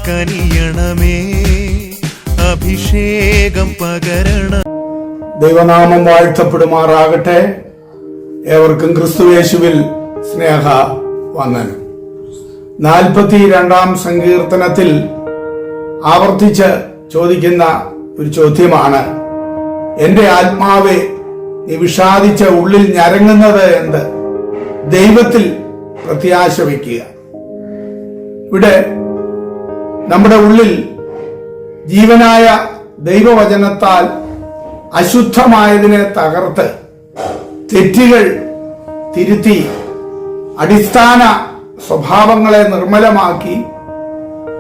കനിയണമേ, അഭിഷേകം പകരണം. ദൈവനാമം വാഴ്ത്തപ്പെടുമാറാകട്ടെ. ഏവർക്കും ക്രിസ്തുയേശുവിൽ സ്നേഹ വന്ദനം. 42-ാം സങ്കീർത്തനത്തിൽ ആവർത്തിച്ച് ചോദിക്കുന്ന ഒരു ചോദ്യമാണ്, എന്റെ ആത്മാവെ നീ വിഷാദിച്ച ഉള്ളിൽ ഞരങ്ങുന്നത് എന്ത്? ദൈവത്തിൽ പ്രത്യാശ വയ്ക്കുക. ഇവിടെ നമ്മുടെ ഉള്ളിൽ ജീവനായ ദൈവവചനത്താൽ അശുദ്ധമായതിനെ തകർത്ത് തെറ്റുകൾ തിരുത്തി അടിസ്ഥാന സ്വഭാവങ്ങളെ നിർമ്മലമാക്കി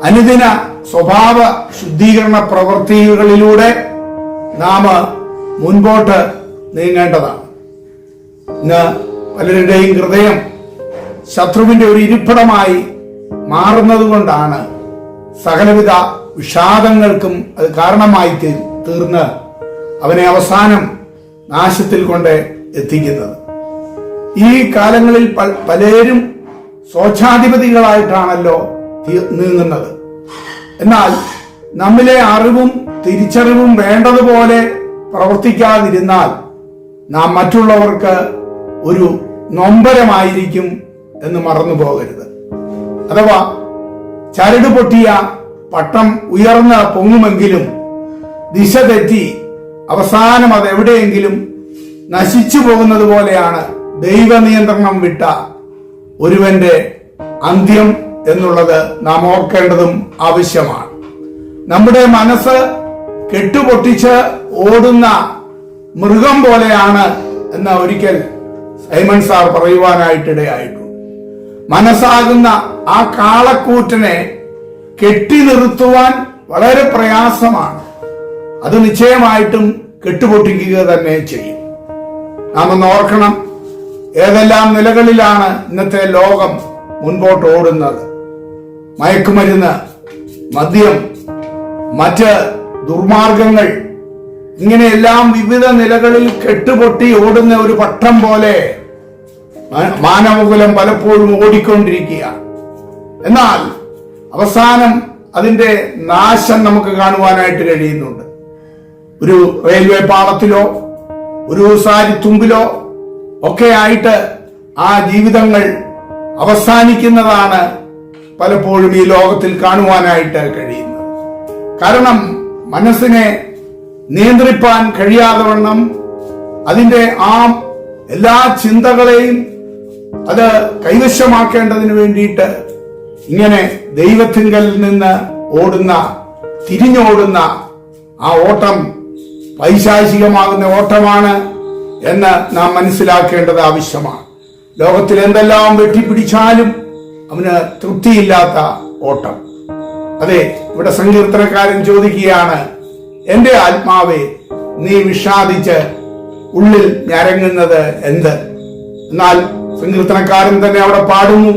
അനുദിന സ്വഭാവ ശുദ്ധീകരണ പ്രവൃത്തികളിലൂടെ നാം മുൻപോട്ട് നീങ്ങേണ്ടതാണ്. ഇന്ന് പലരുടെയും ഹൃദയം ശത്രുവിന്റെ ഒരു ഇരിപ്പിടമായി മാറുന്നത് കൊണ്ടാണ് സകലവിധ വിഷാദങ്ങൾക്കും അത് കാരണമായി തീർന്ന് അവനെ അവസാനം നാശത്തിൽ കൊണ്ട് എത്തിക്കുന്നത്. ഈ കാലങ്ങളിൽ പലരും സ്വച്ഛാധിപതികളായിട്ടാണല്ലോ നീങ്ങുന്നത്. എന്നാൽ നമ്മിലെ അറിവും തിരിച്ചറിവും വേണ്ടതുപോലെ പ്രവർത്തിക്കാതിരുന്നാൽ നാം മറ്റുള്ളവർക്ക് ഒരു നൊമ്പരമായിരിക്കും എന്ന് മറന്നു പോകരുത്. അഥവാ ചരട് പൊട്ടിയ പട്ടം ഉയർന്ന് പൊങ്ങുമെങ്കിലും ദിശ തെറ്റി അവസാനം അത് എവിടെയെങ്കിലും നശിച്ചു പോകുന്നത് പോലെയാണ് ദൈവനിയന്ത്രണം വിട്ട ഒരുവന്റെ അന്ത്യം എന്നുള്ളത് നാം ഓർക്കേണ്ടതും ആവശ്യമാണ്. നമ്മുടെ മനസ്സ് കെട്ടുപൊട്ടിച്ച് ഓടുന്ന മൃഗം പോലെയാണ് എന്ന് ഒരിക്കൽ സൈമൺ സാർ പറയുവാനായിട്ടിടയായിട്ടുണ്ട്. മനസ്സാകുന്ന ആ കാളക്കൂറ്റിനെ കെട്ടി നിർത്തുവാൻ വളരെ പ്രയാസമാണ്. അത് നിശ്ചയമായിട്ടും കെട്ടുപൊട്ടിക്കുക തന്നെ ചെയ്യും. നാം ഒന്ന് ഓർക്കണം, ഏതെല്ലാം നിലകളിലാണ് ഇന്നത്തെ ലോകം മുൻപോട്ട് ഓടുന്നത്. മയക്കുമരുന്ന്, മദ്യം, മറ്റ് ദുർമാർഗങ്ങൾ, ഇങ്ങനെയെല്ലാം വിവിധ നിലകളിൽ കെട്ടുപൊട്ടി ഓടുന്ന ഒരു പട്ടം പോലെ മാനവകുലം പലപ്പോഴും ഓടിക്കൊണ്ടിരിക്കുക. എന്നാൽ അവസാനം അതിന്റെ നാശം നമുക്ക് കാണുവാനായിട്ട് കഴിയുന്നുണ്ട്. ഒരു റെയിൽവേ പാളത്തിലോ ഒരു സാരിത്തുമ്പിലോ ഒക്കെ ആയിട്ട് ആ ജീവിതങ്ങൾ അവസാനിക്കുന്നതാണ് പലപ്പോഴും ഈ ലോകത്തിൽ കാണുവാനായിട്ട് കഴിയുന്നത്. കാരണം മനസ്സിനെ നിയന്ത്രിപ്പാൻ കഴിയാതെ വണ്ണം അതിന്റെ ആ എല്ലാ ചിന്തകളെയും അത് കൈവശമാക്കേണ്ടതിന് വേണ്ടിയിട്ട് ഇങ്ങനെ ദൈവത്തിങ്കൽ നിന്ന് തിരിഞ്ഞോടുന്ന ആ ഓട്ടം പൈശാചികമാകുന്ന ഓട്ടമാണ് എന്ന് നാം മനസ്സിലാക്കേണ്ടത് ആവശ്യമാണ്. ലോകത്തിൽ എന്തെല്ലാം വെട്ടിപ്പിടിച്ചാലും അവന് തൃപ്തിയില്ലാത്ത ഓട്ടം. അതെ, ഇവിടെ സങ്കീർത്തനക്കാരൻ ചോദിക്കുകയാണ്, എന്റെ ആത്മാവെ നീ വിഷാദിച്ച് ഉള്ളിൽ ഞരങ്ങുന്നത് എന്ത്? എന്നാൽ സങ്കീർത്തനക്കാരൻ തന്നെ അവിടെ പാടുന്നു,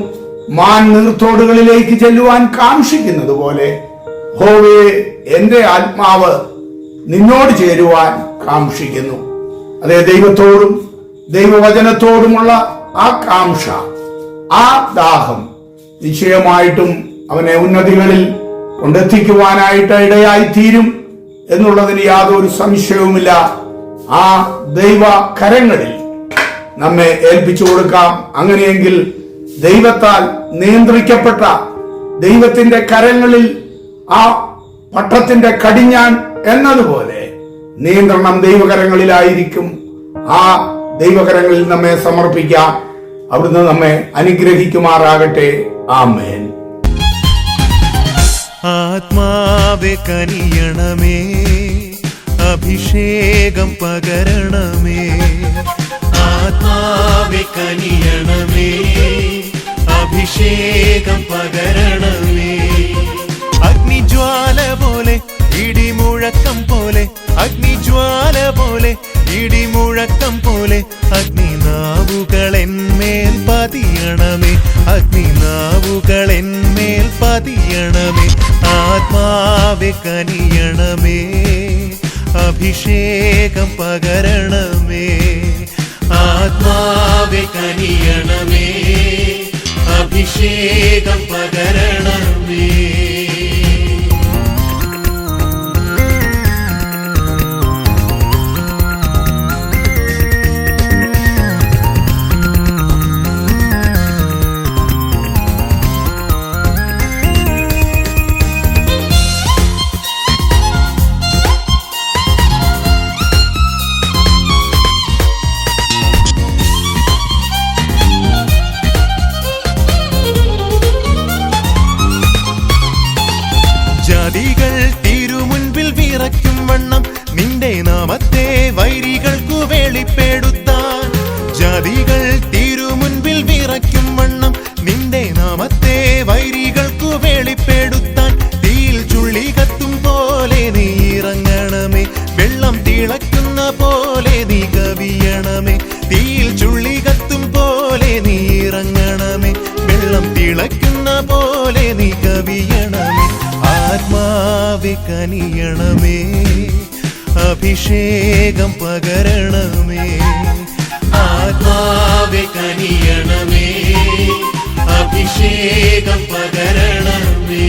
മാൻ നീർത്തോടുകളിലേക്ക് ചെല്ലുവാൻ കാംക്ഷിക്കുന്നത് പോലെ ഹോവേ എന്റെ ആത്മാവ് നിന്നോട് ചേരുവാൻ കാംക്ഷിക്കുന്നു. അതേ, ദൈവത്തോടും ദൈവവചനത്തോടുമുള്ള ആ കാംക്ഷ, ആ ദാഹം നിശ്ചയമായിട്ടും അവനെ ഉന്നതികളിൽ കൊണ്ടെത്തിക്കുവാനായിട്ട് ഇടയായിത്തീരും എന്നുള്ളതിന് യാതൊരു സംശയവുമില്ല. ആ ദൈവ കരങ്ങളിൽ നമ്മെ ഏൽപ്പിച്ചു കൊടുക്കാം. അങ്ങനെയെങ്കിൽ ദൈവത്താൽ നിയന്ത്രിക്കപ്പെട്ട ദൈവത്തിന്റെ കരങ്ങളിൽ ആ പട്ടത്തിന്റെ കടിഞ്ഞാൻ എന്നതുപോലെ നിയന്ത്രണം ദൈവകരങ്ങളിലായിരിക്കും. ആ ദൈവകരങ്ങളിൽ നമ്മെ സമർപ്പിക്കാം. അവിടുന്ന് നമ്മെ അനുഗ്രഹിക്കുമാറാകട്ടെ. ആമേൻ. ആത്മാവെ കനിയണമേ, അഭിഷേകം പകരണമേ. ആത്മാവെ കനിയണമേ, അഭിഷേകം പകരണമേ. അഗ്നിജ്വാല പോലെ ഇടിമുഴക്കം പോലെ, അഗ്നിജ്വാല പോലെ ഇടിമുഴക്കം പോലെ അഗ്നിനാവുകളെന്മേൽ പതിയണമേ, അഗ്നിനാവുകളെന്മേൽ പതിയണമേ. ആത്മാവെ കനിയണമേ, അഭിഷേകം പകരണമേ. ആത്മാവെ കനിയണമേ, അഭിഷേകം പകരണമേ. വെളിപ്പെടുത്താൻ, ജാതികൾ തിരുമുൻപിൽ വിറയ്ക്കും വണ്ണം നിന്റെ നാമത്തെ വൈരികൾക്കു വെളിപ്പെടുത്താൻ, തീയിൽ ചുള്ളി കത്തും പോലെ നീ ഇറങ്ങണമേ, വെള്ളം തിളയ്ക്കുന്ന പോലെ നീ കവിയണമേ, തീയിൽ ചുള്ളി കത്തും പോലെ നീ ഇറങ്ങണമേ, വെള്ളം തിളയ്ക്കുന്ന പോലെ നീ കവിയണമേ, ആത്മാവെ കനിയണമേ, അഭിഷേകം പകരണമേ, ആത്മാവെ കനിയണമേ, അഭിഷേകം പകരണമേ.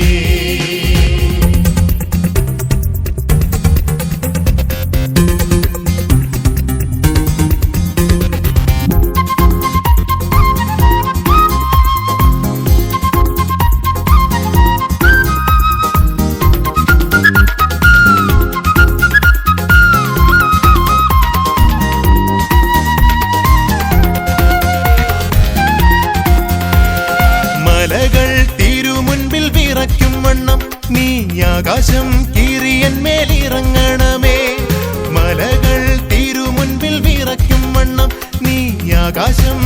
മലകൾ തിരുമുൻപിൽ വിറയ്ക്കും വണ്ണം നീ ആകാശം കീറിയന്മേലിറങ്ങണമേ, മലകൾ തിരുമുൻപിൽ വിറയ്ക്കും വണ്ണം നീ ആകാശം